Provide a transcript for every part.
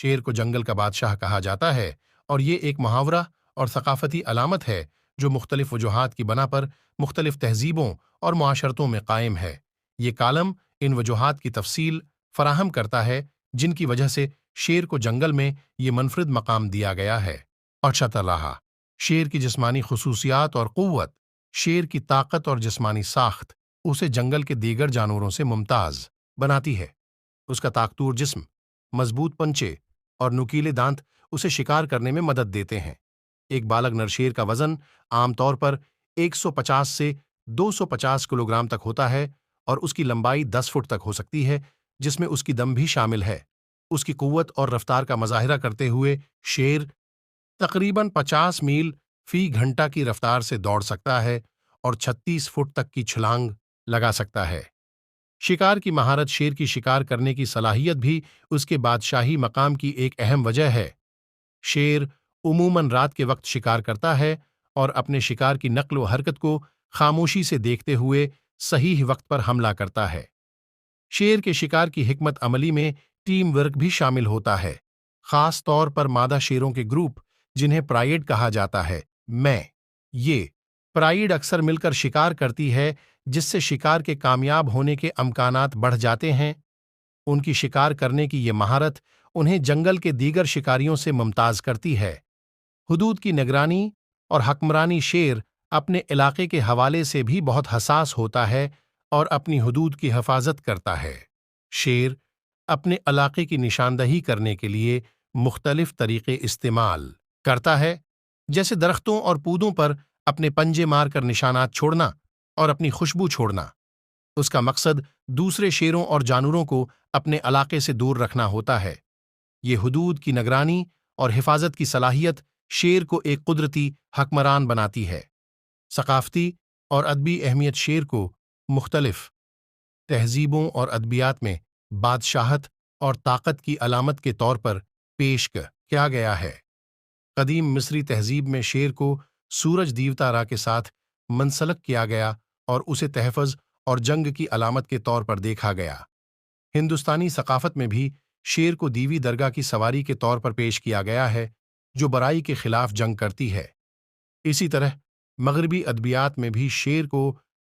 شیر کو جنگل کا بادشاہ کہا جاتا ہے اور یہ ایک محاورہ اور ثقافتی علامت ہے جو مختلف وجوہات کی بنا پر مختلف تہذیبوں اور معاشرتوں میں قائم ہے۔ یہ کالم ان وجوہات کی تفصیل فراہم کرتا ہے جن کی وجہ سے شیر کو جنگل میں یہ منفرد مقام دیا گیا ہے۔ اور رہا شیر کی جسمانی خصوصیات اور قوت۔ شیر کی طاقت اور جسمانی ساخت اسے جنگل کے دیگر جانوروں سے ممتاز بناتی ہے۔ اس کا طاقتور جسم، مضبوط پنچے اور نوکیلے دانت اسے شکار کرنے میں مدد دیتے ہیں۔ ایک بالغ نر شیر کا وزن عام طور پر 150 سے 250 کلو گرام تک ہوتا ہے اور اس کی لمبائی 10 فٹ تک ہو سکتی ہے، جس میں اس کی دم بھی شامل ہے۔ اس کی قوت اور رفتار کا مظاہرہ کرتے ہوئے شیر تقریباً 50 میل فی گھنٹہ کی رفتار سے دوڑ سکتا ہے اور 36 فٹ تک کی چھلانگ لگا سکتا ہے۔ شکار کی مہارت۔ شیر کی شکار کرنے کی صلاحیت بھی اس کے بادشاہی مقام کی ایک اہم وجہ ہے۔ شیر عموماً رات کے وقت شکار کرتا ہے اور اپنے شکار کی نقل و حرکت کو خاموشی سے دیکھتے ہوئے صحیح وقت پر حملہ کرتا ہے۔ شیر کے شکار کی حکمت عملی میں ٹیم ورک بھی شامل ہوتا ہے، خاص طور پر مادہ شیروں کے گروپ جنہیں پرائیڈ کہا جاتا ہے میں۔ یہ پرائیڈ اکثر مل کر شکار کرتی ہے جس سے شکار کے کامیاب ہونے کے امکانات بڑھ جاتے ہیں۔ ان کی شکار کرنے کی یہ مہارت انہیں جنگل کے دیگر شکاریوں سے ممتاز کرتی ہے۔ حدود کی نگرانی اور حکمرانی۔ شیر اپنے علاقے کے حوالے سے بھی بہت حساس ہوتا ہے اور اپنی حدود کی حفاظت کرتا ہے۔ شیر اپنے علاقے کی نشاندہی کرنے کے لیے مختلف طریقے استعمال کرتا ہے، جیسے درختوں اور پودوں پر اپنے پنجے مار کر نشانات چھوڑنا اور اپنی خوشبو چھوڑنا۔ اس کا مقصد دوسرے شیروں اور جانوروں کو اپنے علاقے سے دور رکھنا ہوتا ہے۔ یہ حدود کی نگرانی اور حفاظت کی صلاحیت شیر کو ایک قدرتی حکمران بناتی ہے۔ ثقافتی اور ادبی اہمیت۔ شیر کو مختلف تہذیبوں اور ادبیات میں بادشاہت اور طاقت کی علامت کے طور پر پیش کیا گیا ہے۔ قدیم مصری تہذیب میں شیر کو سورج دیوتا را کے ساتھ منسلک کیا گیا اور اسے تحفظ اور جنگ کی علامت کے طور پر دیکھا گیا۔ ہندوستانی ثقافت میں بھی شیر کو دیوی درگاہ کی سواری کے طور پر پیش کیا گیا ہے جو برائی کے خلاف جنگ کرتی ہے۔ اسی طرح مغربی ادبیات میں بھی شیر کو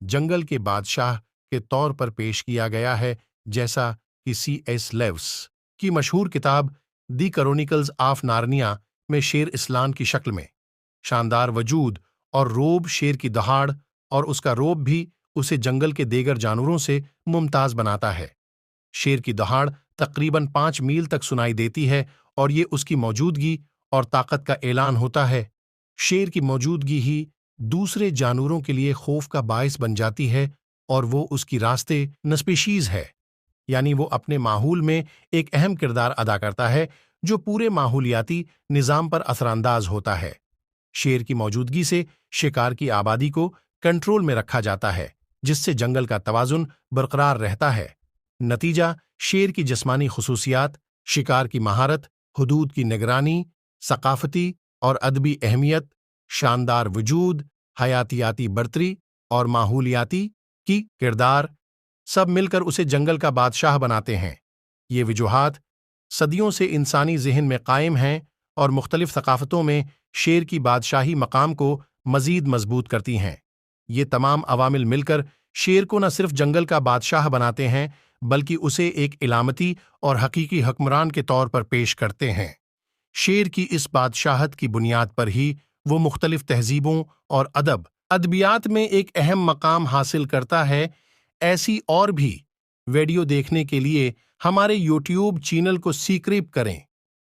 جنگل کے بادشاہ کے طور پر پیش کیا گیا ہے، جیسا کہ سی ایس لیوس کی مشہور کتاب دی کرونیکلز آف نارنیا میں شیر اسلان کی شکل میں شاندار وجود اور روب۔ شیر کی دہاڑ اور اس کا روب بھی اسے جنگل کے دیگر جانوروں سے ممتاز بناتا ہے۔ شیر کی دہاڑ تقریباً 5 میل تک سنائی دیتی ہے اور یہ اس کی موجودگی اور طاقت کا اعلان ہوتا ہے۔ شیر کی موجودگی ہی دوسرے جانوروں کے لیے خوف کا باعث بن جاتی ہے اور وہ اس کی راستے نسپیشیز ہے، یعنی وہ اپنے ماحول میں ایک اہم کردار ادا کرتا ہے جو پورے ماحولیاتی نظام پر اثر انداز ہوتا ہے۔ شیر کی موجودگی سے شکار کی آبادی کو کنٹرول میں رکھا جاتا ہے، جس سے جنگل کا توازن برقرار رہتا ہے۔ نتیجہ: شیر کی جسمانی خصوصیات، شکار کی مہارت، حدود کی نگرانی، ثقافتی اور ادبی اہمیت، شاندار وجود، حیاتیاتی برتری اور ماحولیاتی کی کردار سب مل کر اسے جنگل کا بادشاہ بناتے ہیں۔ یہ وجوہات صدیوں سے انسانی ذہن میں قائم ہیں اور مختلف ثقافتوں میں شیر کی بادشاہی مقام کو مزید مضبوط کرتی ہیں۔ یہ تمام عوامل مل کر شیر کو نہ صرف جنگل کا بادشاہ بناتے ہیں بلکہ اسے ایک علامتی اور حقیقی حکمران کے طور پر پیش کرتے ہیں۔ شیر کی اس بادشاہت کی بنیاد پر ہی وہ مختلف تہذیبوں اور ادبیات میں ایک اہم مقام حاصل کرتا ہے۔ ایسی اور بھی ویڈیو دیکھنے کے لیے ہمارے یوٹیوب چینل کو سبسکرائب کریں۔